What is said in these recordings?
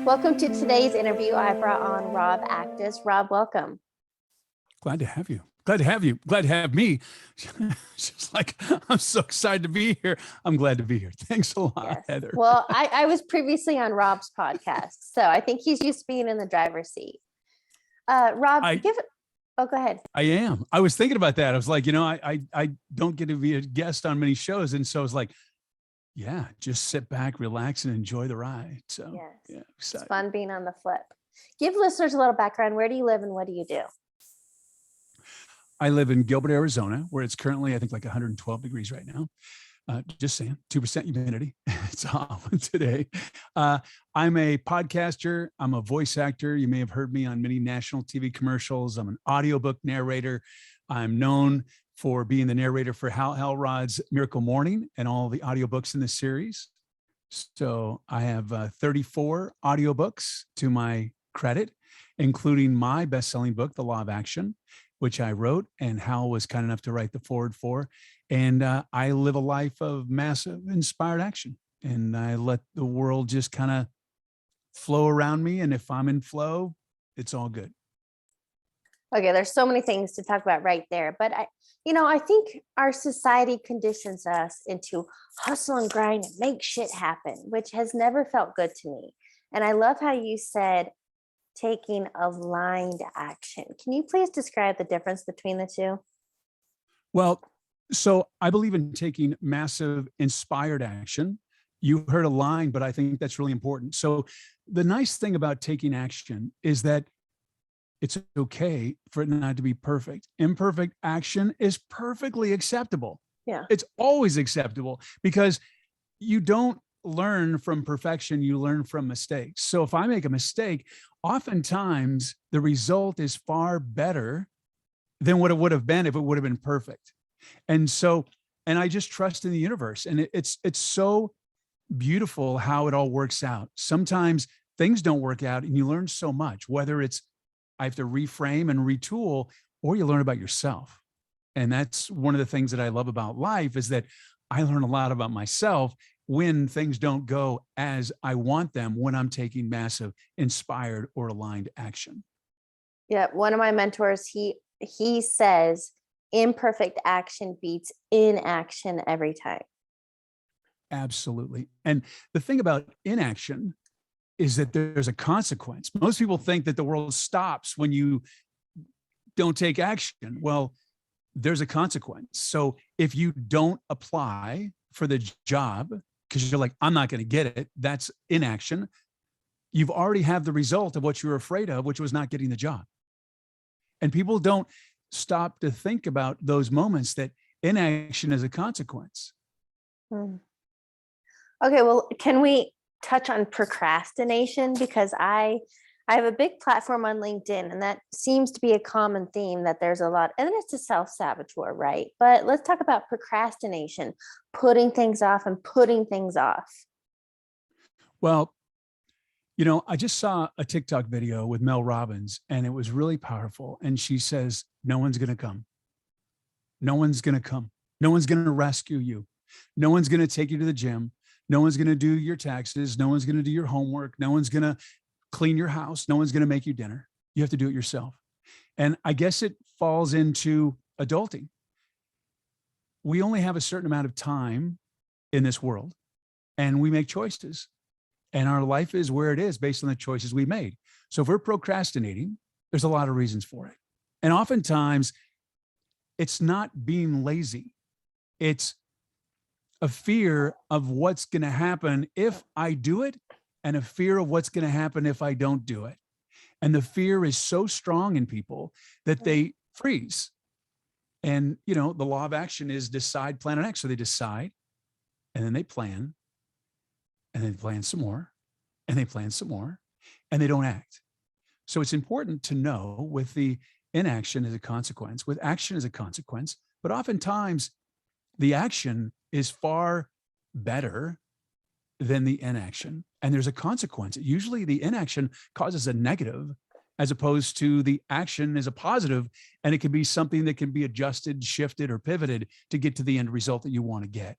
Welcome to today's interview. I brought on Rob Actis. Rob, welcome. Glad to have you. Glad to have you. Glad to have me. It's just like, I'm so excited to be here. I'm glad to be here. Thanks a lot, Yes. Heather. Well, I was previously on Rob's podcast, so I think he's used to being in the driver's seat. Rob, go ahead. I am. I was thinking about that. I was like, I don't get to be a guest on many shows. And so I was like, yeah, just sit back, relax, and enjoy the ride. So yes, yeah, it's fun being on the flip. Give listeners a little background. Where do you live and what do you do? I live in Gilbert, Arizona, where it's currently, I think, like 112 degrees right now. Just saying, 2% humidity. It's hot today. I'm a podcaster. I'm a voice actor. You may have heard me on many national TV commercials. I'm an audiobook narrator. I'm known for being the narrator for Hal Elrod's Miracle Morning and all the audiobooks in the series. So I have 34 audiobooks to my credit, including my best-selling book, The Law of Action, which I wrote and Hal was kind enough to write the foreword for. And I live a life of massive inspired action. And I let the world just kind of flow around me. And if I'm in flow, it's all good. Okay, there's so many things to talk about right there. But I think our society conditions us into hustle and grind and make shit happen, which has never felt good to me. And I love how you said taking aligned action. Can you please describe the difference between the two? Well, so I believe in taking massive inspired action. You heard aligned, but I think that's really important. So the nice thing about taking action is that it's okay for it not to be perfect. Imperfect action is perfectly acceptable. Yeah. It's always acceptable because you don't learn from perfection, you learn from mistakes. So if I make a mistake, oftentimes the result is far better than what it would have been if it would have been perfect. And I just trust in the universe. And it's so beautiful how it all works out. Sometimes things don't work out and you learn so much, whether it's I have to reframe and retool, or you learn about yourself. And that's one of the things that I love about life is that I learn a lot about myself when things don't go as I want them, when I'm taking massive inspired or aligned action. Yeah. One of my mentors, he says imperfect action beats inaction every time. Absolutely. And the thing about inaction is that there's a consequence. Most people think that the world stops when you don't take action. Well, there's a consequence. So if you don't apply for the job because you're like, I'm not going to get it, that's inaction. You've already have the result of what you were afraid of, which was not getting the job. And people don't stop to think about those moments that inaction is a consequence. Okay, well, can we touch on procrastination? Because I have a big platform on LinkedIn, and that seems to be a common theme that there's a lot, and then it's a self-saboteur, right? But let's talk about procrastination, putting things off and putting things off. Well, I just saw a TikTok video with Mel Robbins, and it was really powerful. And she says, no one's going to come. No one's going to come. No one's going to rescue you. No one's going to take you to the gym. No one's going to do your taxes. No one's going to do your homework. No one's going to clean your house. No one's going to make you dinner. You have to do it yourself. And I guess it falls into adulting. We only have a certain amount of time in this world, and we make choices. And our life is where it is based on the choices we made. So if we're procrastinating, there's a lot of reasons for it. And oftentimes it's not being lazy. It's a fear of what's going to happen if I do it, and a fear of what's going to happen if I don't do it. And the fear is so strong in people that they freeze. And, the law of action is decide, plan, and act. So they decide, and then they plan, and then plan some more, and they plan some more, and they don't act. So it's important to know with the inaction as a consequence, with action as a consequence, but oftentimes the action is far better than the inaction. And there's a consequence. Usually the inaction causes a negative as opposed to the action is a positive, and it can be something that can be adjusted, shifted, or pivoted to get to the end result that you want to get.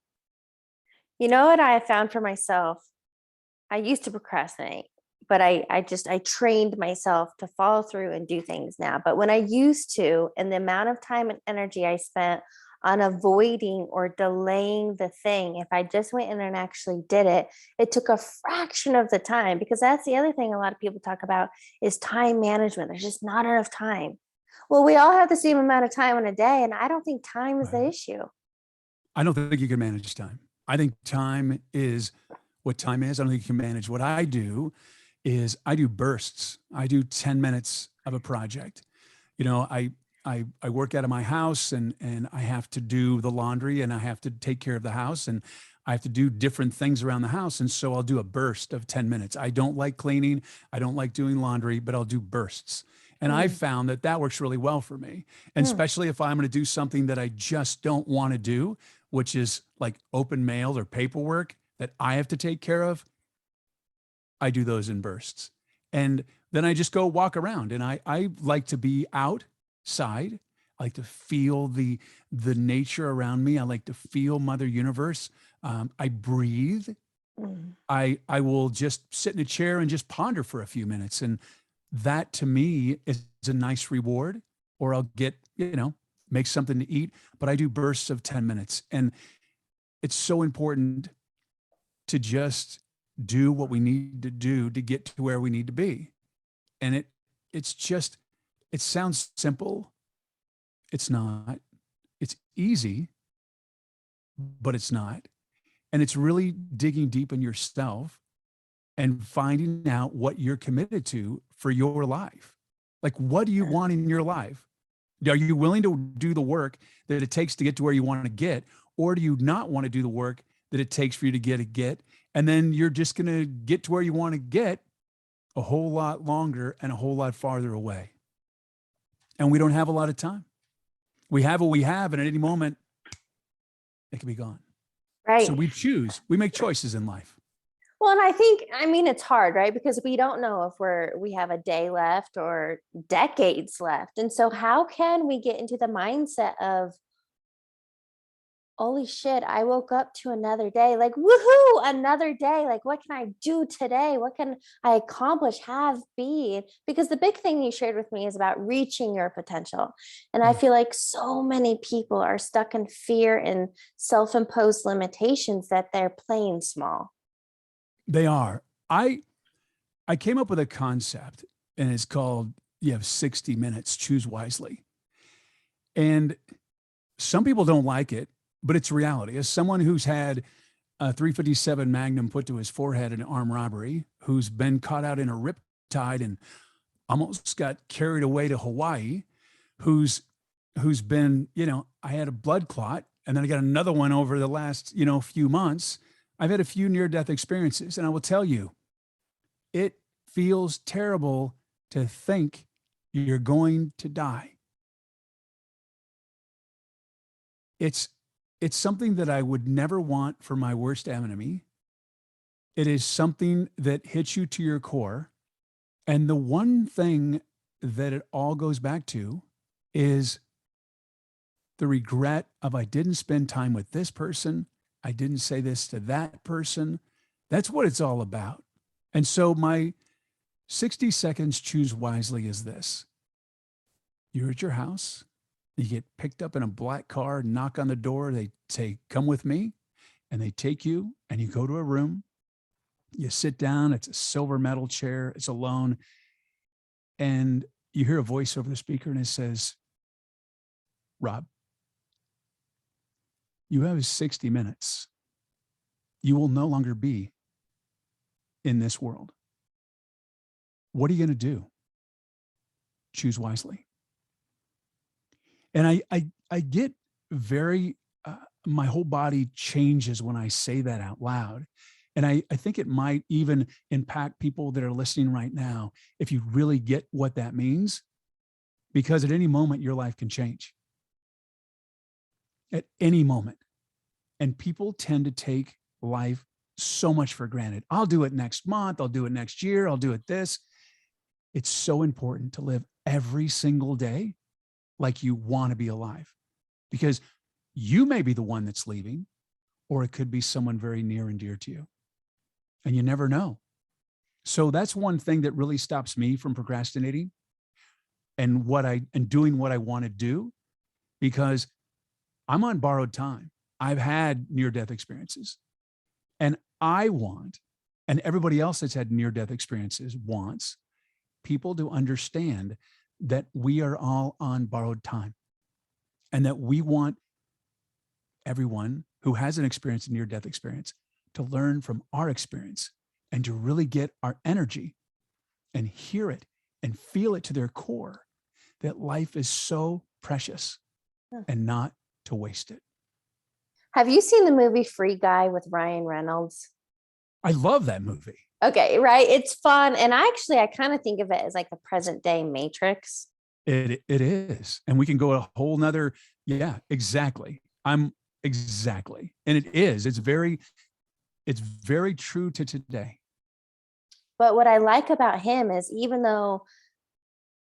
You know what I have found for myself? I used to procrastinate. but I trained myself to follow through and do things now. But when I used to, and the amount of time and energy I spent on avoiding or delaying the thing, if I just went in and actually did it, it took a fraction of the time. Because that's the other thing a lot of people talk about is time management. There's just not enough time. Well, we all have the same amount of time in a day, and I don't think time is the issue. I don't think you can manage time. I think time is what time is. I don't think you can manage. What I do is I do bursts. I do 10 minutes of a project. You know, I work out of my house, and I have to do the laundry, and I have to take care of the house, and I have to do different things around the house. And so I'll do a burst of 10 minutes. I don't like cleaning. I don't like doing laundry, but I'll do bursts. And I've found that that works really well for me. And especially if I'm going to do something that I just don't want to do, which is like open mail or paperwork that I have to take care of, I do those in bursts. And then I just go walk around, and I like to be outside. I like to feel the nature around me. I like to feel Mother Universe. I breathe. I will just sit in a chair and just ponder for a few minutes. And that to me is a nice reward. Or I'll get, make something to eat, but I do bursts of 10 minutes. And it's so important to just do what we need to do to get to where we need to be. And it sounds simple. It's not. It's easy, but it's not. And it's really digging deep in yourself and finding out what you're committed to for your life. Like, what do you want in your life? Are you willing to do the work that it takes to get to where you want to get? Or do you not want to do the work that it takes for you to get? And then you're just going to get to where you want to get a whole lot longer and a whole lot farther away. And we don't have a lot of time. We have what we have, and at any moment, it can be gone. Right. So we make choices in life. Well, and I mean, it's hard, right? Because we don't know if we have a day left or decades left. And so how can we get into the mindset of, holy shit, I woke up to another day, like, woohoo, another day. Like, what can I do today? What can I accomplish, have, be? Because the big thing you shared with me is about reaching your potential. And I feel like so many people are stuck in fear and self-imposed limitations that they're playing small. They are. I came up with a concept, and it's called, you have 60 minutes, choose wisely. And some people don't like it, but it's reality. As someone who's had a 357 Magnum put to his forehead in an armed robbery, who's been caught out in a riptide and almost got carried away to Hawaii, who's been, I had a blood clot, and then I got another one over the last, few months. I've had a few near-death experiences, and I will tell you, it feels terrible to think you're going to die. It's something that I would never want for my worst enemy. It is something that hits you to your core. And the one thing that it all goes back to is the regret of, I didn't spend time with this person. I didn't say this to that person. That's what it's all about. And so my 60 seconds choose wisely is this. You're at your house. You get picked up in a black car, knock on the door. They say, come with me. And they take you, and you go to a room. You sit down. It's a silver metal chair. It's alone. And you hear a voice over the speaker, and it says, Rob, you have 60 minutes. You will no longer be in this world. What are you going to do? Choose wisely. And I get very, my whole body changes when I say that out loud. And I think it might even impact people that are listening right now if you really get what that means, because at any moment your life can change. At any moment. And people tend to take life so much for granted. I'll do it next month. I'll do it next year. I'll do it this. It's so important to live every single day like you want to be alive, because you may be the one that's leaving, or it could be someone very near and dear to you. And you never know. So that's one thing that really stops me from procrastinating and doing what I want to do, because I'm on borrowed time. I've had near-death experiences, and I want, and everybody else that's had near-death experiences wants people to understand that we are all on borrowed time, and that we want everyone who has an experience, a near-death experience, to learn from our experience and to really get our energy and hear it and feel it to their core, that life is so precious and not to waste it. Have you seen the movie Free Guy with Ryan Reynolds? I love that movie. Okay, right. It's fun. And I kind of think of it as like the present day Matrix. It is. And we can go a whole nother, yeah, exactly. Exactly. And it is. It's very true to today. But what I like about him is, even though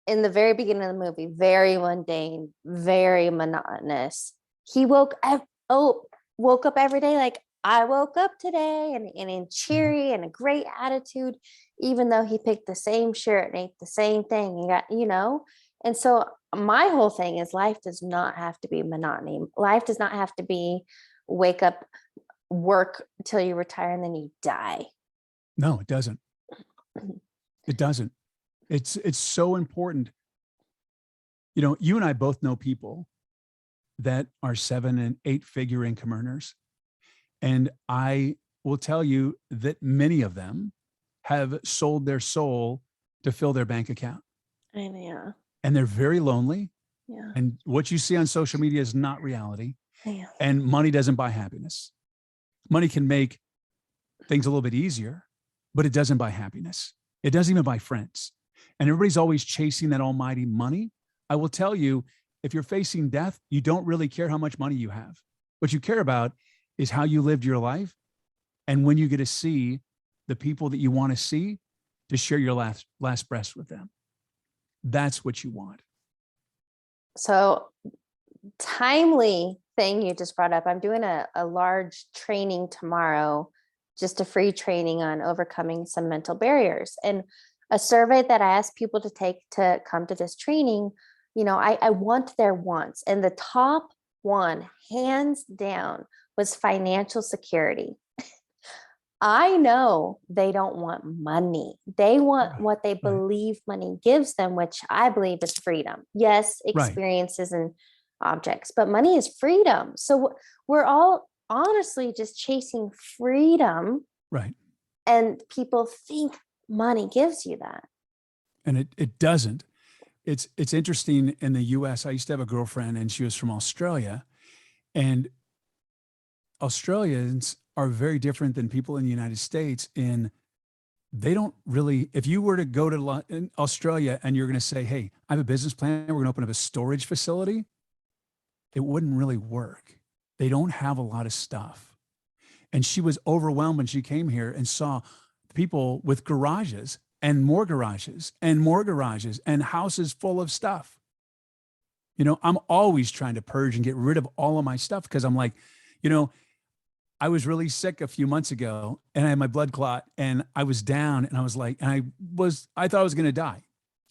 in the very beginning of the movie, very mundane, very monotonous, he woke up every day like, I woke up today, and in cheery and a great attitude, even though he picked the same shirt and ate the same thing and got. And so my whole thing is, life does not have to be monotony. Life does not have to be wake up, work till you retire, and then you die. No, it doesn't. It doesn't. It's so important. You and I both know people that are 7 and 8 figure income earners. And I will tell you that many of them have sold their soul to fill their bank account. Yeah. And they're very lonely. Yeah. And what you see on social media is not reality. Yeah. And money doesn't buy happiness. Money can make things a little bit easier, but it doesn't buy happiness. It doesn't even buy friends. And everybody's always chasing that almighty money. I will tell you, if you're facing death, you don't really care how much money you have. What you care about is how you lived your life, and when you get to see the people that you want to see, to share your last breath with them. That's what you want. So, timely thing you just brought up. I'm doing a large training tomorrow, just a free training on overcoming some mental barriers. And a survey that I asked people to take to come to this training, I want their wants. And the top one, hands down, was financial security. I know they don't want money. They want what they believe money gives them, which I believe is freedom. Yes, experiences and objects, but money is freedom. So we're all honestly just chasing freedom. Right. And people think money gives you that. And it doesn't. It's interesting. In the US, I used to have a girlfriend, and she was from Australia, and Australians are very different than people in the United States. They don't really, if you were to go to Australia and you're going to say, hey, I have a business plan, we're going to open up a storage facility, it wouldn't really work. They don't have a lot of stuff. And she was overwhelmed when she came here and saw people with garages and more garages and more garages and houses full of stuff. I'm always trying to purge and get rid of all of my stuff, because I'm like, I was really sick a few months ago, and I had my blood clot, and I was down, and I was like, I thought I was going to die.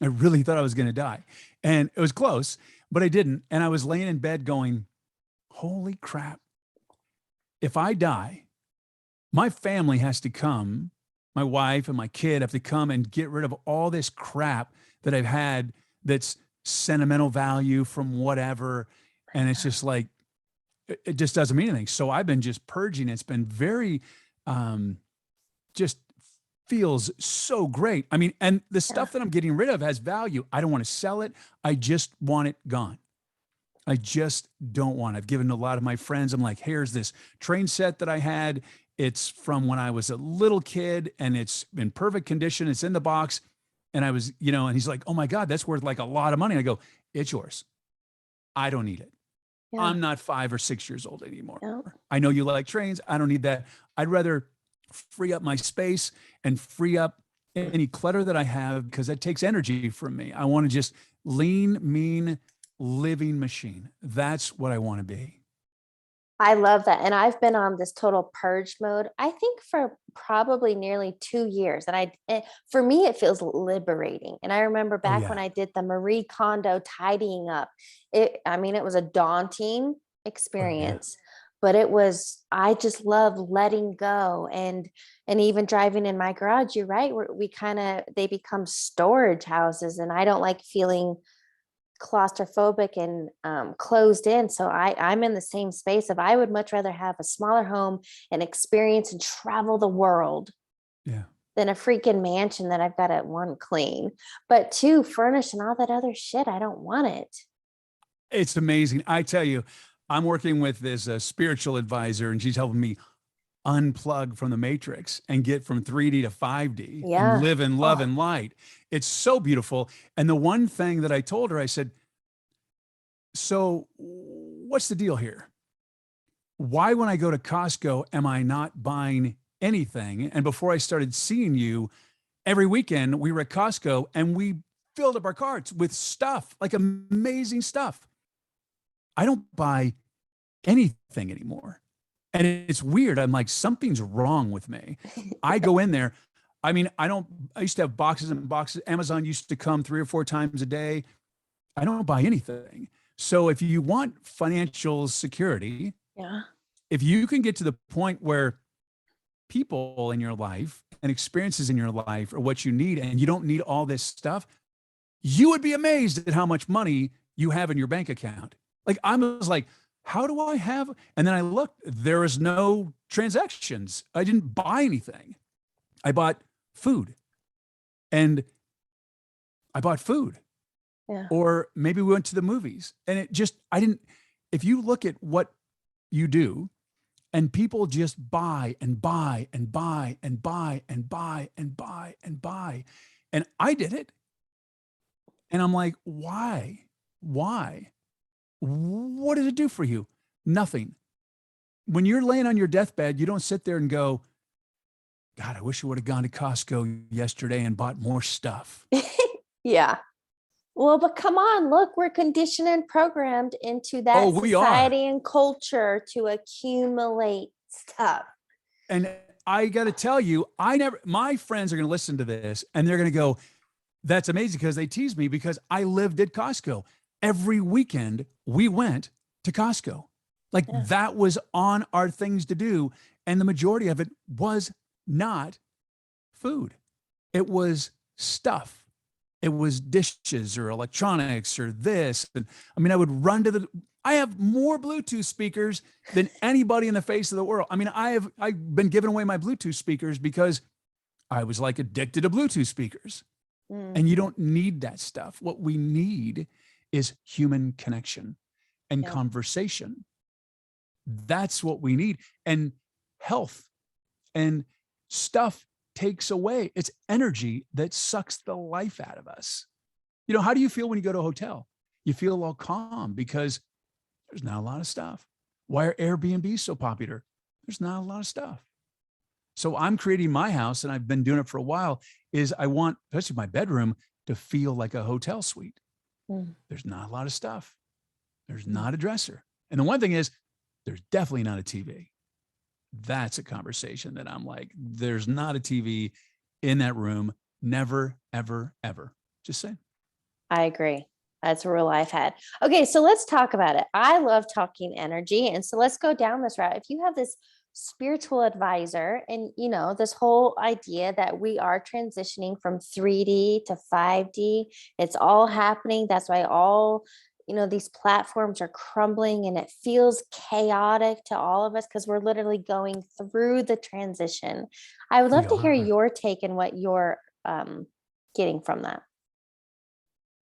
I really thought I was going to die. And it was close, but I didn't. And I was laying in bed going, holy crap. If I die, my family has to come, my wife and my kid have to come and get rid of all this crap that I've had that's sentimental value from whatever. And it's just like, it just doesn't mean anything. So I've been just purging. It's been very, just feels so great. I mean, and the stuff that I'm getting rid of has value. I don't want to sell it. I just want it gone. I just don't want it. I've given a lot of my friends, I'm like, here's this train set that I had. It's from when I was a little kid, and it's in perfect condition. It's in the box. And I was, and he's like, oh my God, that's worth like a lot of money. I go, it's yours. I don't need it. Yeah. I'm not 5 or 6 years old anymore. Yeah. I know you like trains. I don't need that. I'd rather free up my space and free up any clutter that I have, because that takes energy from me. I want to just lean, mean, living machine. That's what I want to be. I love that. And I've been on this total purge mode, I think for probably nearly 2 years. And for me, it feels liberating. And I remember Oh back when yeah. I did the Marie Kondo tidying up, I mean, it was a daunting Oh yeah. experience, but I just love letting go. And even driving in my garage, you're right. They become storage houses. And I don't like feeling claustrophobic and closed in. So I'm in the same space of I would much rather have a smaller home and experience and travel the world Yeah. than a freaking mansion that I've got to one clean, but two furnish and all that other shit. I don't want it. It's amazing. I tell you, I'm working with this spiritual advisor, and she's helping me unplug from the matrix and get from 3D to 5D and Yeah. live in love Oh, and light. It's so beautiful. And the one thing that I told her, I said, so what's the deal here? Why, when I go to Costco, am I not buying anything? And before I started seeing you, every weekend we were at Costco and we filled up our carts with stuff, like amazing stuff. I don't buy anything anymore. And it's weird. I'm like, something's wrong with me. I go in there. I mean, I used to have boxes and boxes. Amazon used to come 3 or 4 times a day. I don't buy anything. So if you want financial security, yeah. if you can get to the point where people in your life and experiences in your life are what you need, and you don't need all this stuff, you would be amazed at how much money you have in your bank account. Like, I was like, how do I have? And then I looked, there is no transactions. I didn't buy anything. I bought food and I bought food. Yeah. Or maybe we went to the movies and if you look at what you do, and people just buy and buy and buy and buy and buy and buy and buy. And I did it. And I'm like, why? Why? What did it do for you? Nothing. When you're laying on your deathbed, you don't sit there and go, God, I wish I would have gone to Costco yesterday and bought more stuff. Yeah. Well, but come on, look, we're conditioned and programmed into Oh, that we are. society and culture to accumulate stuff. And I got to tell you, my friends are going to listen to this and they're going to go, that's amazing, because they tease me because I lived at Costco. Every weekend we went to Costco. Like, Yeah. that was on our things to do. And the majority of it was not food. It was stuff. It was dishes or electronics or this. And I mean, I have more Bluetooth speakers than anybody in the face of the world. I mean, I've been giving away my Bluetooth speakers because I was like addicted to Bluetooth speakers. Mm, And you don't need that stuff. What we need is human connection and yeah. conversation. That's what we need. And health and stuff takes away. It's energy that sucks the life out of us. You know, how do you feel when you go to a hotel? You feel all calm because there's not a lot of stuff. Why are Airbnbs so popular? There's not a lot of stuff. So I'm creating my house, and I've been doing it for a while, is I want, especially my bedroom, to feel like a hotel suite. Mm, There's not a lot of stuff. There's mm. not a dresser. And the one thing is, there's definitely not a TV. That's a conversation that I'm like, there's not a TV in that room. Never, ever, ever. Just saying. I agree. That's a real life had. Okay, so let's talk about it. I love talking energy. And so let's go down this route. If you have this spiritual advisor and this whole idea that we are transitioning from 3D to 5D, it's all happening. That's why all these platforms are crumbling and it feels chaotic to all of us because we're literally going through the transition. I would We love to hear are. your take and what you're getting from that.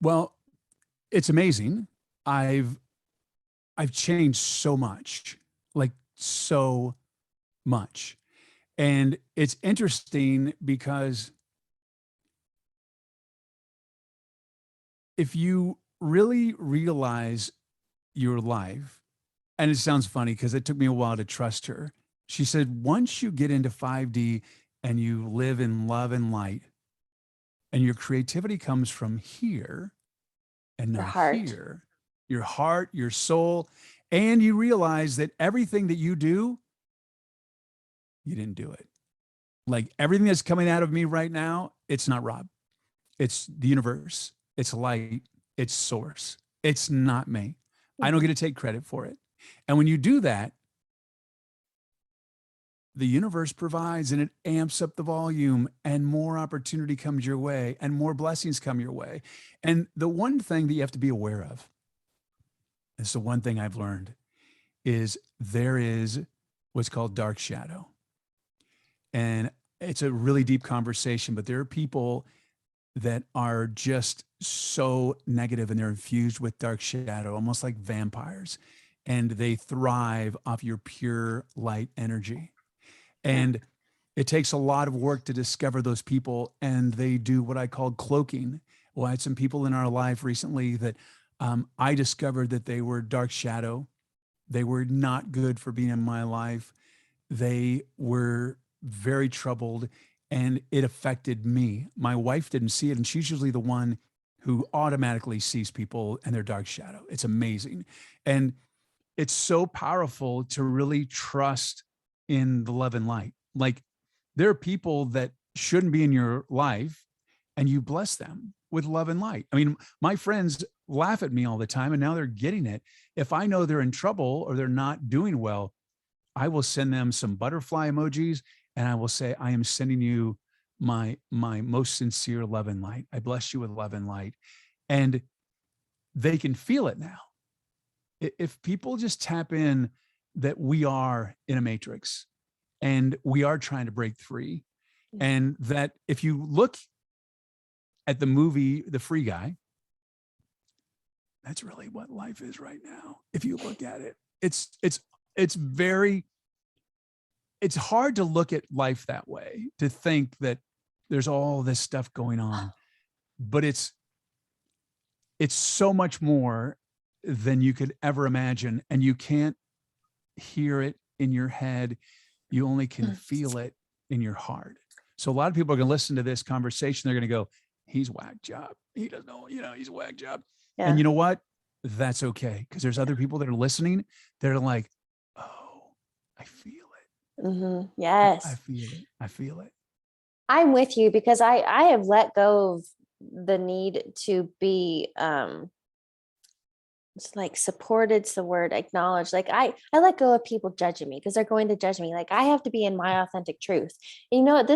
Well, it's amazing. I've changed so much, like so much. And it's interesting because if you really realize your life, and it sounds funny because it took me a while to trust her. She said, once you get into 5D and you live in love and light, and your creativity comes from here and Your not heart. here, your heart, your soul, And you realize that everything that you do, you didn't do it. Like everything that's coming out of me right now, it's not Rob. It's the universe. It's light. It's source. It's not me. I don't get to take credit for it. And when you do that, the universe provides and it amps up the volume and more opportunity comes your way and more blessings come your way. And the one thing that you have to be aware of, it's the one thing I've learned, is there is what's called dark shadow. And it's a really deep conversation, but there are people that are just so negative and they're infused with dark shadow, almost like vampires. And they thrive off your pure light energy. And it takes a lot of work to discover those people. And they do what I call cloaking. Well, I had some people in our life recently that I discovered that they were dark shadow. They were not good for being in my life. They were very troubled and it affected me. My wife didn't see it. And she's usually the one who automatically sees people and their dark shadow. It's amazing. And it's so powerful to really trust in the love and light. Like there are people that shouldn't be in your life and you bless them with love and light. I mean, my friends laugh at me all the time and now they're getting it. If I know they're in trouble or they're not doing well, I will send them some butterfly emojis and I will say, I am sending you my most sincere love and light. I bless you with love and light. And they can feel it now. If people just tap in that we are in a matrix and we are trying to break free, and that if you look at the movie, The Free Guy, that's really what life is right now. If you look at it, it's hard to look at life that way, to think that there's all this stuff going on, but it's so much more than you could ever imagine. And you can't hear it in your head. You only can feel it in your heart. So a lot of people are going to listen to this conversation. They're going to go, he's whack job. He doesn't know, he's a whack job. Yeah. And you know what? That's okay. Because there's other people that are listening. They're like, oh, I feel it. Mm-hmm. Yes. I feel it. I feel it. I'm with you because I have let go of the need to be, it's like supported's the word, acknowledged. Like I let go of people judging me because they're going to judge me. Like I have to be in my authentic truth. And you know what?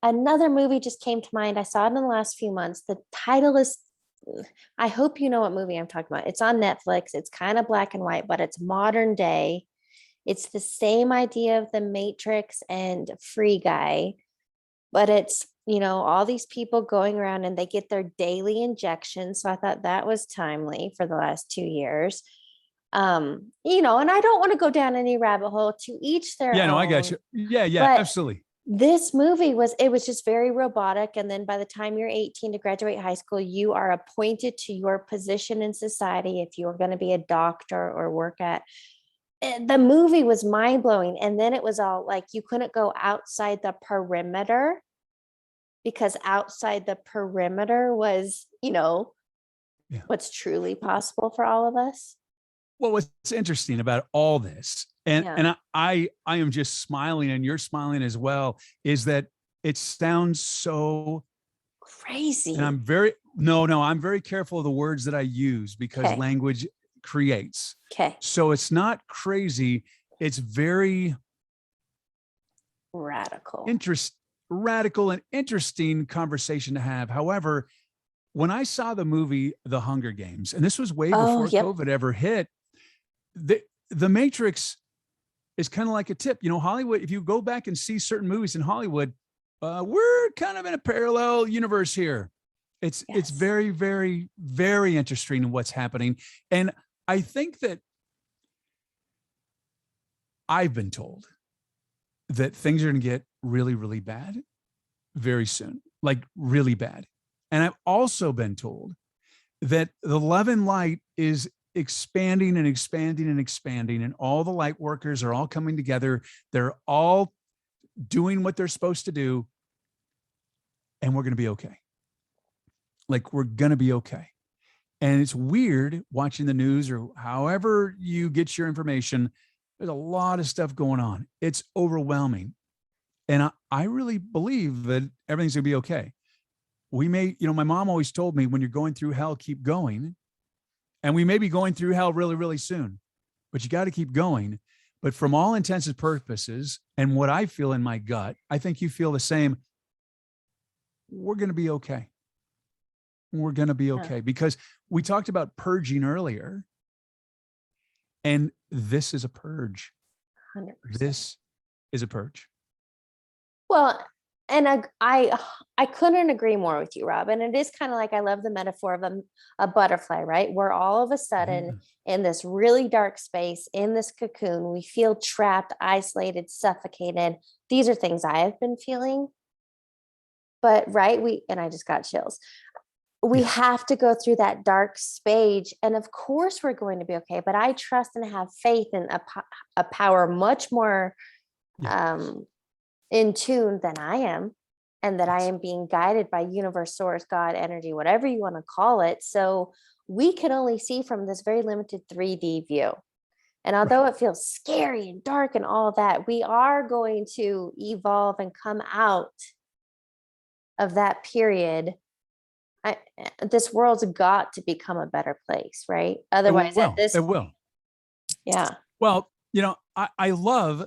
Another movie just came to mind. I saw it in the last few months. The title is, I hope you know what movie I'm talking about. It's on Netflix. It's kind of black and white, but it's modern day. It's the same idea of the Matrix and Free Guy, but it's, all these people going around and they get their daily injections. So I thought that was timely for the last 2 years. And I don't want to go down any rabbit hole, to each their own. Yeah, no, I got you. Yeah, absolutely. This movie was just very robotic. And then by the time you're 18 to graduate high school, you are appointed to your position in society. If you're going to be a doctor or work at, the movie was mind blowing. And then it was all like, you couldn't go outside the perimeter because outside the perimeter was, what's truly possible for all of us. Well, what's interesting about all this, and I am just smiling and you're smiling as well, is that it sounds so crazy. And I'm very careful of the words that I use because language creates. Okay. So it's not crazy. It's very radical and interesting conversation to have. However, when I saw the movie The Hunger Games, and this was way before COVID ever hit, the Matrix is kind of like a tip. Hollywood, if you go back and see certain movies in Hollywood, we're kind of in a parallel universe here. It's very, very, very interesting in what's happening. And I think that I've been told that things are going to get really, really bad very soon, like really bad. And I've also been told that the love and light is expanding and expanding and expanding, and all the light workers are all coming together. They're all doing what they're supposed to do, and we're going to be okay. Like, we're going to be okay. And it's weird watching the news or however you get your information. There's a lot of stuff going on. It's overwhelming. And I really believe that everything's going to be okay. We may, my mom always told me, when you're going through hell, keep going. And we may be going through hell really, really soon, but you got to keep going. But from all intents and purposes, and what I feel in my gut, I think you feel the same. We're going to be okay. We're going to be okay, because we talked about purging earlier, and this is a purge. 100%. This is a purge. Well, and I couldn't agree more with you, Rob. And it is kind of like, I love the metaphor of a butterfly, right? We're all of a sudden in this really dark space, in this cocoon. We feel trapped, isolated, suffocated. These are things I have been feeling. But right, and I just got chills. We have to go through that dark stage. And of course we're going to be okay. But I trust and have faith in a power much more in tune than I am, and that I am being guided by universe, source, God, energy, whatever you want to call it. So we can only see from this very limited 3D view. And although it feels scary and dark and all that, we are going to evolve and come out of that period. This world's got to become a better place, right? Otherwise, it will. Yeah. Well, I love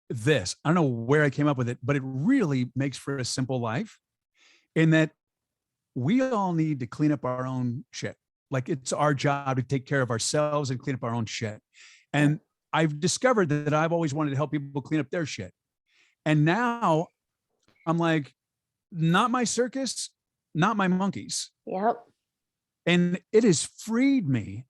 this. I don't know where I came up with it, but it really makes for a simple life, in that we all need to clean up our own shit. Like, it's our job to take care of ourselves and clean up our own shit. And I've discovered that I've always wanted to help people clean up their shit. And now I'm like, not my circus, not my monkeys. Yep. And it has freed me.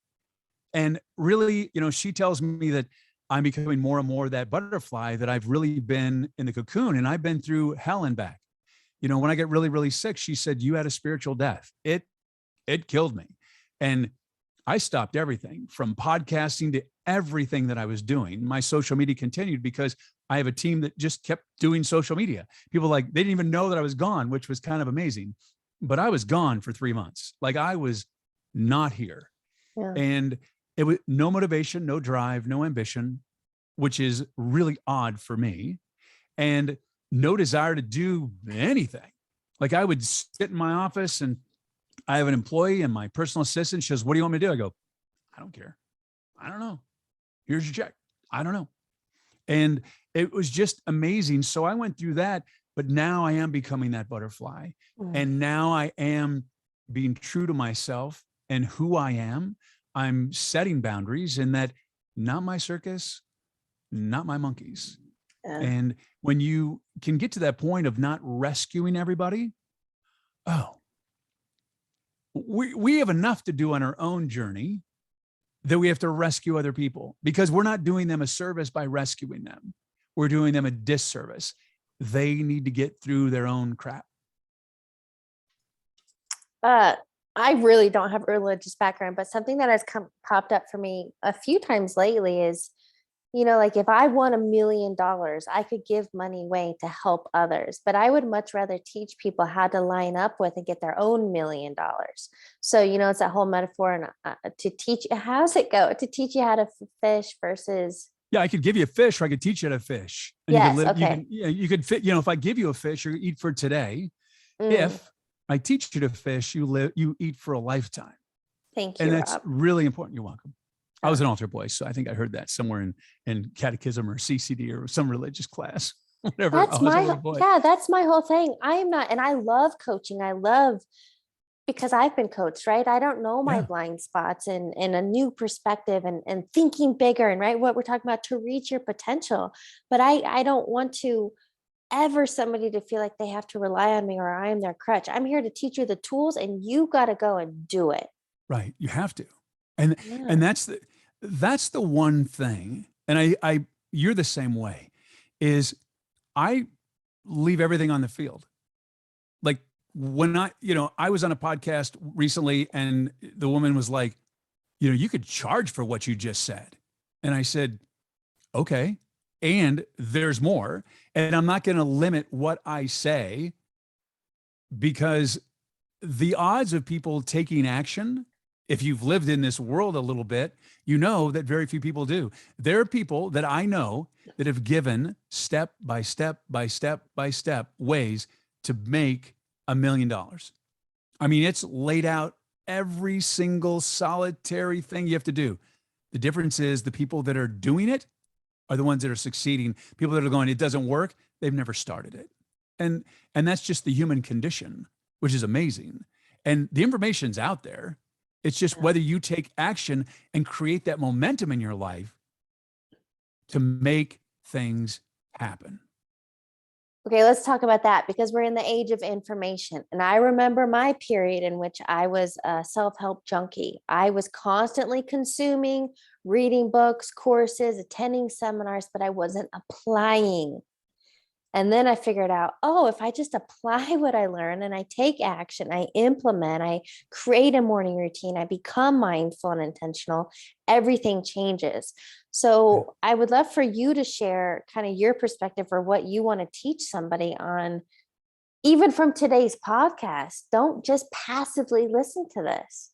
And really, she tells me that I'm becoming more and more that butterfly, that I've really been in the cocoon, and I've been through hell and back. When I get really, really sick, she said, you had a spiritual death. It killed me. And I stopped everything from podcasting to everything that I was doing. My social media continued because I have a team that just kept doing social media. People they didn't even know that I was gone, which was kind of amazing. But I was gone for 3 months. Like, I was not here. Yeah. And it was no motivation, no drive, no ambition, which is really odd for me, and no desire to do anything. Like, I would sit in my office, and I have an employee, and my personal assistant. She says, what do you want me to do? I go, I don't care. I don't know. Here's your check. I don't know. And it was just amazing. So I went through that, but now I am becoming that butterfly. And now I am being true to myself and who I am. I'm setting boundaries, in that not my circus, not my monkeys. And when you can get to that point of not rescuing everybody, we have enough to do on our own journey that we have to rescue other people, because we're not doing them a service by rescuing them. We're doing them a disservice. They need to get through their own crap. I really don't have a religious background, but something that has popped up for me a few times lately is, like, if I won $1 million, I could give money away to help others, but I would much rather teach people how to line up with and get their own $1 million. So, it's that whole metaphor, and to teach, how's it go? To teach you how to fish versus. Yeah, I could give you a fish, or I could teach you how to fish. And yes. You Okay. You could fit, if I give you a fish, you eat for today. If I teach you to fish, you eat for a lifetime. Thank you, and that's Rob. really important. You're welcome. I was an altar boy, so I think I heard that somewhere in catechism or CCD or some religious class, whatever. That's that's my whole thing. I am not, and I love coaching. Because I've been coached, right? I don't know my blind spots and a new perspective and thinking bigger, and right, what we're talking about, to reach your potential. But I don't want to ever somebody to feel like they have to rely on me, or I am their crutch. I'm here to teach you the tools, and you got to go and do it. Right. You have to. And that's the one thing. And you're the same way, is I leave everything on the field. Like, when I was on a podcast recently, and the woman was like, you could charge for what you just said. And I said, okay. And there's more. And I'm not going to limit what I say, because the odds of people taking action if you've lived in this world a little bit, you know that very few people do. There are people that I know that have given step by step by step by step ways to make $1 million. I mean, it's laid out every single solitary thing you have to do. The difference is the people that are doing it are the ones that are succeeding. People that are going, it doesn't work, they've never started it. And that's just the human condition, which is amazing. And the information's out there. It's just whether you take action and create that momentum in your life to make things happen. Okay, let's talk about that, because we're in the age of information. And I remember my period in which I was a self-help junkie. I was constantly consuming, reading books, courses, attending seminars, but I wasn't applying. And then I figured out, oh, if I just apply what I learn and I take action, I implement, I create a morning routine, I become mindful and intentional, everything changes. So I would love for you to share kind of your perspective or what you want to teach somebody on, even from today's podcast. Don't just passively listen to this.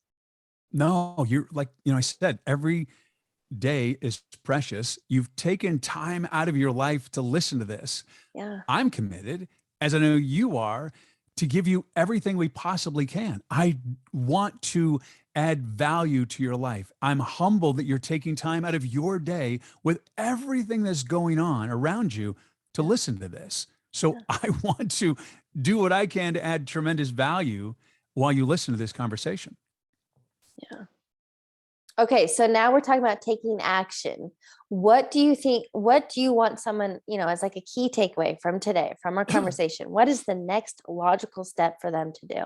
No, you're like, I said, every day is precious. You've taken time out of your life to listen to this. Yeah. I'm committed, as I know you are, to give you everything we possibly can. I want to add value to your life. I'm humbled that you're taking time out of your day with everything that's going on around you to listen to this. So I want to do what I can to add tremendous value while you listen to this conversation. Yeah. Okay, so now we're talking about taking action. What do you think, what do you want someone, as like a key takeaway from today, from our conversation? What is the next logical step for them to do?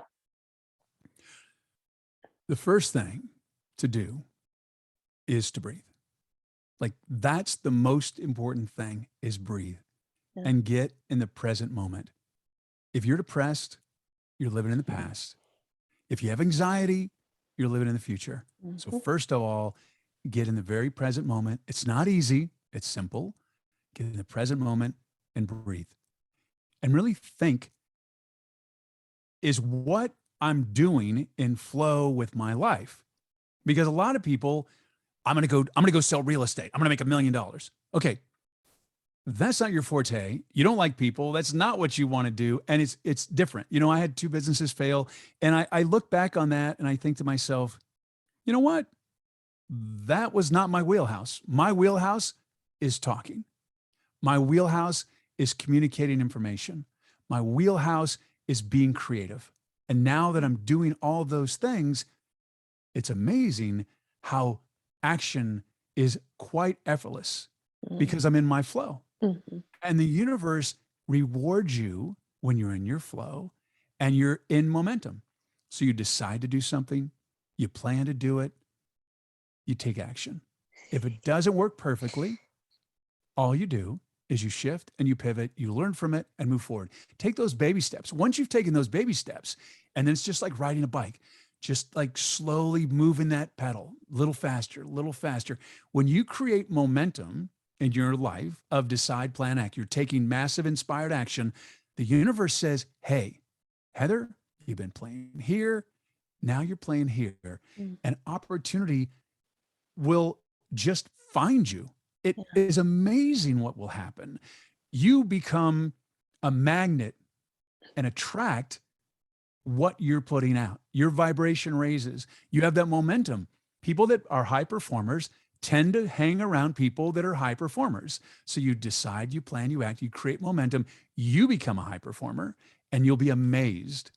The first thing to do is to breathe. Like, that's the most important thing, is breathe and get in the present moment. If you're depressed, you're living in the past. If you have anxiety, you're living in the future. So first of all, get in the very present moment. It's not easy. It's simple. Get in the present moment and breathe. And really think, is what I'm doing in flow with my life? Because a lot of people, I'm going to go sell real estate. I'm going to make $1 million. Okay. That's not your forte. You don't like people. That's not what you want to do. And it's different. I had 2 businesses fail, and I look back on that and I think to myself, you know what? That was not my wheelhouse. My wheelhouse is talking. My wheelhouse is communicating information. My wheelhouse is being creative. And now that I'm doing all those things, it's amazing how action is quite effortless because I'm in my flow. And the universe rewards you when you're in your flow and you're in momentum. So you decide to do something, you plan to do it, you take action. If it doesn't work perfectly, all you do is you shift and you pivot, you learn from it and move forward. Take those baby steps. Once you've taken those baby steps, and then it's just like riding a bike, just like slowly moving that pedal, little faster, little faster. When you create momentum in your life of decide, plan, act, you're taking massive inspired action. The universe says, hey, Heather, you've been playing here. Now you're playing here. And opportunity will just find you. It is amazing what will happen. You become a magnet and attract what you're putting out. Your vibration raises. You have that momentum. People that are high performers tend to hang around people that are high performers. So you decide, you plan, you act, you create momentum, you become a high performer, and you'll be amazed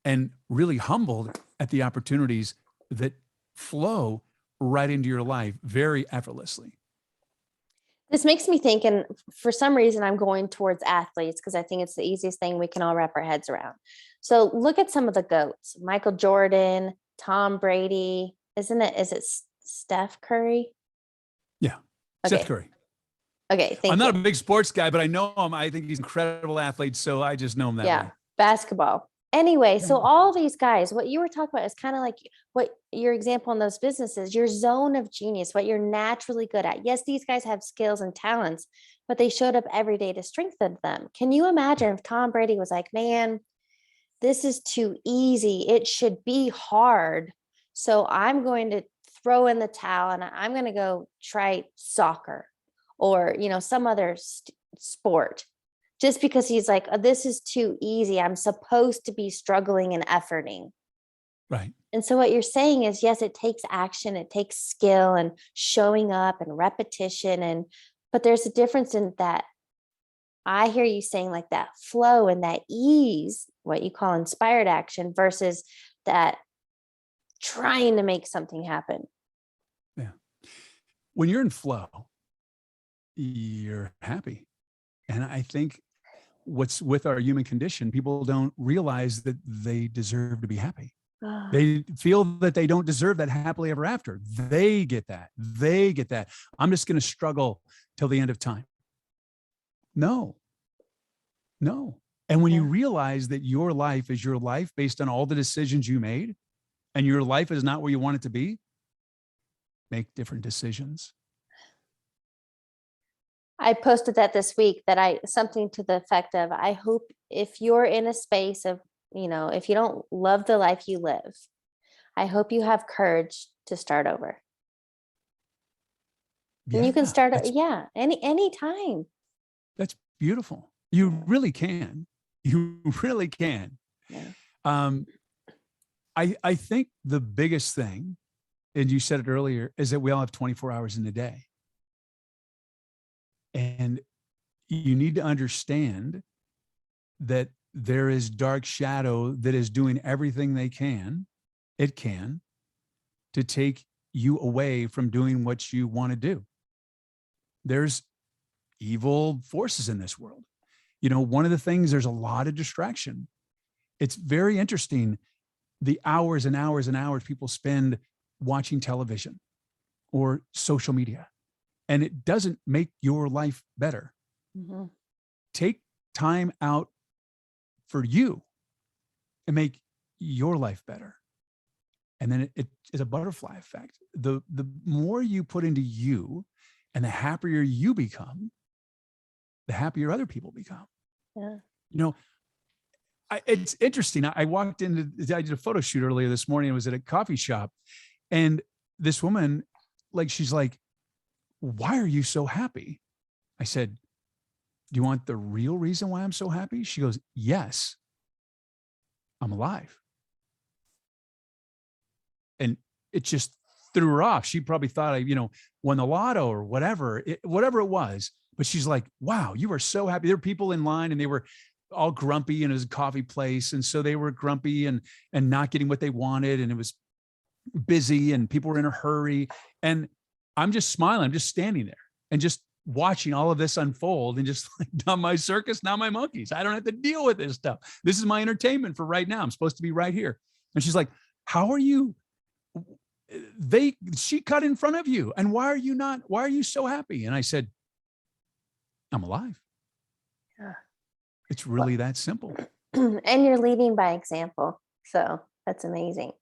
and really humbled at the opportunities that flow right into your life very effortlessly. This makes me think, and for some reason I'm going towards athletes because I think it's the easiest thing we can all wrap our heads around. So look at some of the GOATs: Michael Jordan, Tom Brady. Is it Steph Curry? Yeah. Okay. Steph Curry. Okay. I'm not a big sports guy, but I know him. I think he's an incredible athlete. So I just know him that way. Basketball. Anyway, so all these guys, what you were talking about is kind of like what your example in those businesses, your zone of genius, what you're naturally good at. Yes, these guys have skills and talents, but they showed up every day to strengthen them. Can you imagine if Tom Brady was like, man, this is too easy. It should be hard. So I'm going to throw in the towel and I'm going to go try soccer or, some other sport just because he's like, oh, this is too easy. I'm supposed to be struggling and efforting. Right. And so what you're saying is, yes, it takes action, it takes skill and showing up and repetition. But there's a difference in that. I hear you saying like that flow and that ease, what you call inspired action versus that trying to make something happen. Yeah. When you're in flow, you're happy. And I think what's with our human condition, people don't realize that they deserve to be happy. They feel that they don't deserve that happily ever after. They get that. I'm just going to struggle till the end of time. No. And when you realize that your life is your life based on all the decisions you made, and your life is not where you want it to be, make different decisions. I posted that this week something to the effect of, I hope if you're in a space of, if you don't love the life you live, I hope you have courage to start over. And you can start, any time. That's beautiful. You really can. You really can. Yeah. I think the biggest thing, and you said it earlier, is that we all have 24 hours in a day. And you need to understand that there is dark shadow that is doing everything it can to take you away from doing what you want to do. There's evil forces in this world. One of the things, there's a lot of distraction. It's very interesting, the hours and hours and hours people spend watching television or social media, and it doesn't make your life better. Mm-hmm. Take time out for you and make your life better. And then it is a butterfly effect. The more you put into you and the happier you become, the happier other people become. Yeah. It's interesting. I did a photo shoot earlier this morning. I was at a coffee shop, and this woman, she's like, why are you so happy? I said, do you want the real reason why I'm so happy? She goes, yes, I'm alive. And it just threw her off. She probably thought I, won the lotto or whatever it was. But she's like, wow, you are so happy. There were people in line and they were all grumpy, and it was a coffee place. And so they were grumpy and not getting what they wanted. And it was busy and people were in a hurry. And I'm just smiling. I'm just standing there and just watching all of this unfold, and just like, not my circus, not my monkeys. I don't have to deal with this stuff. This is my entertainment for right now. I'm supposed to be right here. And she's like, how are you? She cut in front of you. And why are you so happy? And I said, I'm alive. Yeah. It's really that simple. And you're leading by example. So that's amazing.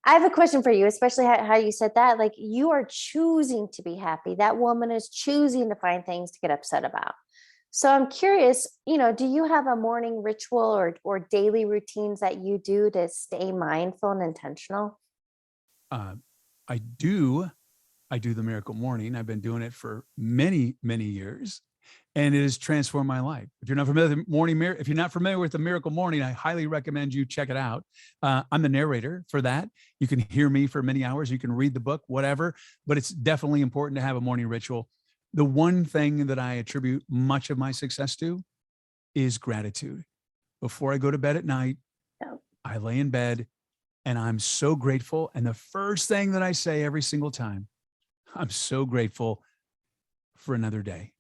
I have a question for you, especially how you said that. Like, you are choosing to be happy. That woman is choosing to find things to get upset about. So I'm curious, do you have a morning ritual or daily routines that you do to stay mindful and intentional? I do the Miracle Morning. I've been doing it for many, many years, and it has transformed my life. If you're not familiar with the Miracle Morning, I highly recommend you check it out. I'm the narrator for that. You can hear me for many hours. You can read the book, whatever, but it's definitely important to have a morning ritual. The one thing that I attribute much of my success to is gratitude. Before I go to bed at night, I lay in bed and I'm so grateful. And the first thing that I say every single time, I'm so grateful for another day.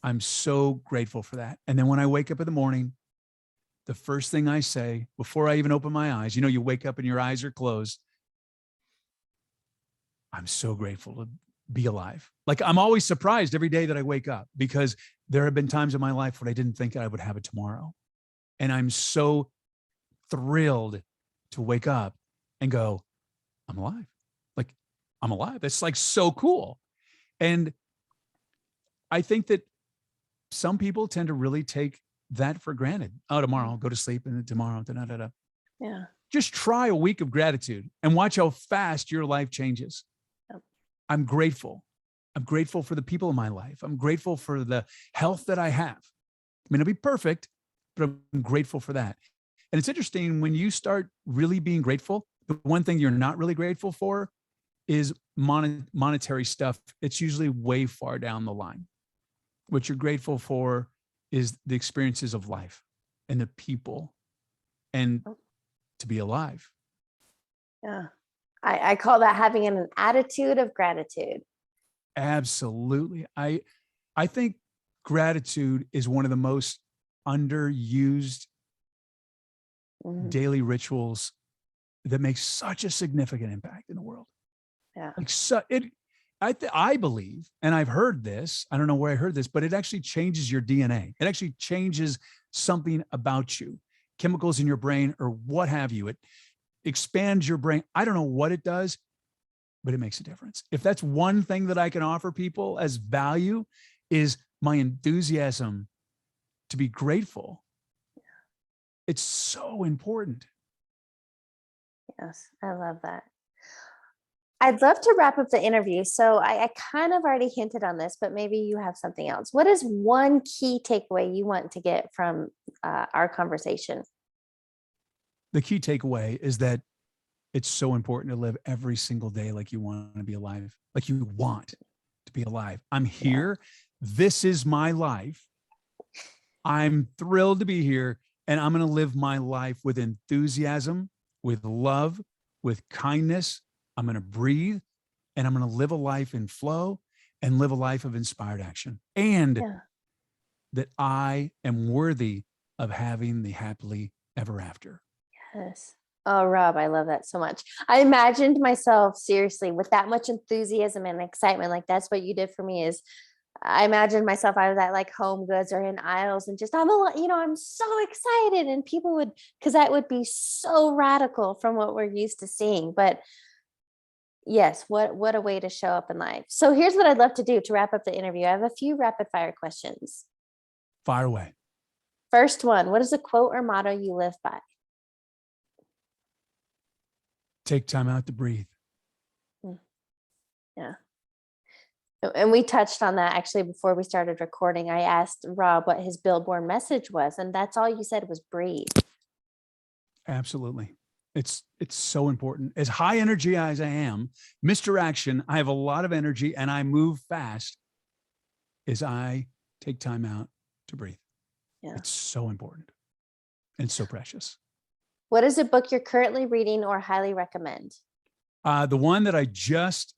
I'm so grateful for that. And then when I wake up in the morning, the first thing I say before I even open my eyes, you wake up and your eyes are closed. I'm so grateful to be alive. Like, I'm always surprised every day that I wake up, because there have been times in my life when I didn't think I would have it tomorrow. And I'm so thrilled to wake up and go, I'm alive. Like, I'm alive. That's like so cool. And I think that some people tend to really take that for granted. Oh, tomorrow I'll go to sleep, and tomorrow, da-da-da-da. Yeah. just try a week of gratitude and watch how fast your life changes. Yep. I'm grateful. I'm grateful for the people in my life. I'm grateful for the health that I have. I mean, it'll be perfect, but I'm grateful for that. And it's interesting when you start really being grateful, the one thing you're not really grateful for is monetary stuff. It's usually way far down the line. What you're grateful for is the experiences of life and the people and to be alive. Yeah. I call that having an attitude of gratitude. Absolutely. I think gratitude is one of the most underused daily rituals that makes such a significant impact in the world. Yeah. Like I believe, and I've heard this, I don't know where I heard this, but it actually changes your DNA. It actually changes something about you, chemicals in your brain or what have you. It expands your brain. I don't know what it does, but it makes a difference. If that's one thing that I can offer people as value is my enthusiasm to be grateful. It's so important. Yes, I love that. I'd love to wrap up the interview. So I kind of already hinted on this, but maybe you have something else. What is one key takeaway you want to get from our conversation? The key takeaway is that it's so important to live every single day like you want to be alive, like you want to be alive. I'm here. Yeah. This is my life. I'm thrilled to be here, and I'm going to live my life with enthusiasm, with love, with kindness. I'm going to breathe, and I'm going to live a life in flow and live a life of inspired action. And that I am worthy of having the happily ever after. Yes. Oh, Rob, I love that so much. I imagined myself seriously with that much enthusiasm and excitement. Like that's what you did for me is I imagined myself out of that like Home Goods or in aisles and just, I'm so excited. And people would, because that would be so radical from what we're used to seeing. But yes, what a way to show up in life. So here's what I'd love to do to wrap up the interview. I have a few rapid fire questions. Fire away. First one, what is a quote or motto you live by? Take time out to breathe. Yeah. And we touched on that actually before we started recording. I asked Rob what his billboard message was, and that's all you said was breathe. Absolutely. It's so important. As high energy as I am, Mr. Action, I have a lot of energy and I move fast as I take time out to breathe. Yeah. It's so important and so precious. What is a book you're currently reading or highly recommend? The one that I just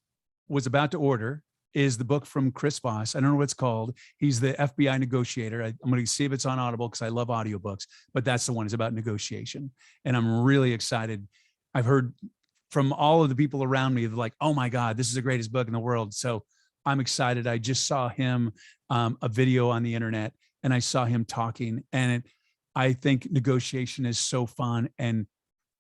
was about to order is the book from Chris Voss. I don't know what it's called. He's the FBI negotiator. I'm going to see if it's on Audible because I love audiobooks, but that's the one. It's about negotiation. And I'm really excited. I've heard from all of the people around me, they're like, oh my God, this is the greatest book in the world. So I'm excited. I just saw him, a video on the internet, and I saw him talking, and I think negotiation is so fun, and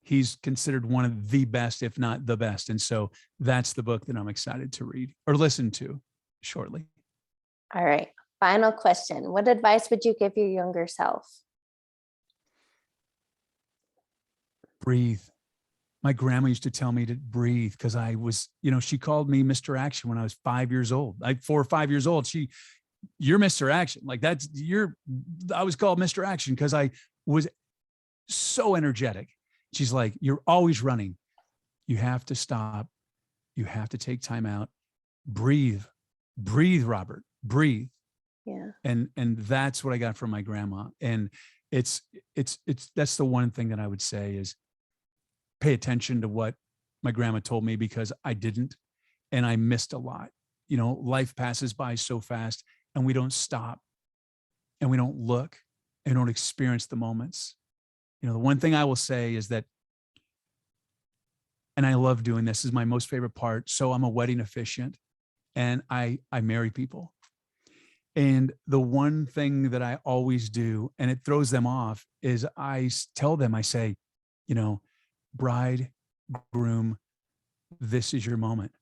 he's considered one of the best, if not the best. And so that's the book that I'm excited to read or listen to shortly. All right. Final question. What advice would you give your younger self? Breathe. My grandma used to tell me to breathe because I was, she called me Mr. Action when I was 5 years old. 4 or 5 years old. You're Mr. Action. Like I was called Mr. Action because I was so energetic. She's like, you're always running. You have to stop. You have to take time out. Breathe, Robert, breathe. Yeah. And that's what I got from my grandma. And it's that's the one thing that I would say is pay attention to what my grandma told me, because I didn't, and I missed a lot. Life passes by so fast, and we don't stop, and we don't look, and don't experience the moments. The one thing I will say is that, and I love doing this, is my most favorite part. So I'm a wedding officiant, and I marry people. And the one thing that I always do, and it throws them off, is I tell them, I say, bride, groom, this is your moment.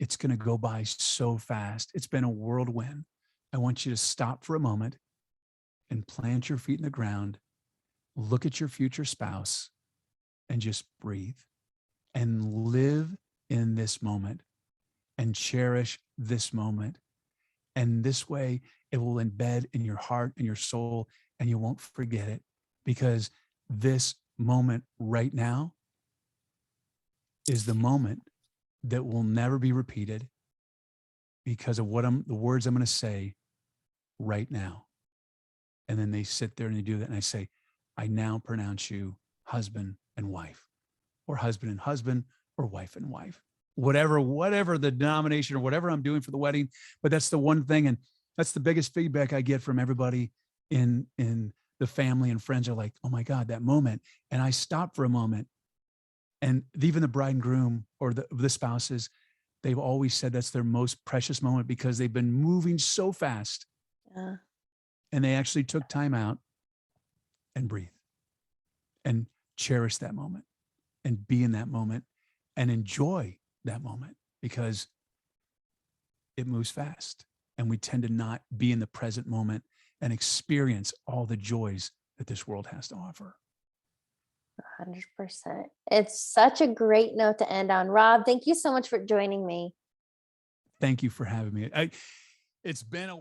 It's going to go by so fast. It's been a whirlwind. I want you to stop for a moment and plant your feet in the ground. Look at your future spouse and just breathe and live in this moment and cherish this moment. And this way it will embed in your heart and your soul, and you won't forget it, because this moment right now is the moment that will never be repeated because of the words I'm going to say right now. And then they sit there and they do that. And I say, I now pronounce you husband and wife, or husband and husband, or wife and wife, whatever the denomination or whatever I'm doing for the wedding. But that's the one thing. And that's the biggest feedback I get from everybody in the family and friends are like, oh my God, that moment. And I stop for a moment. And even the bride and groom or the spouses, they've always said that's their most precious moment because they've been moving so fast. And they actually took time out and breathe and cherish that moment and be in that moment and enjoy that moment, because it moves fast and we tend to not be in the present moment and experience all the joys that this world has to offer. 100%. It's such a great note to end on. Rob, thank you so much for joining me. Thank you for having me. It's been a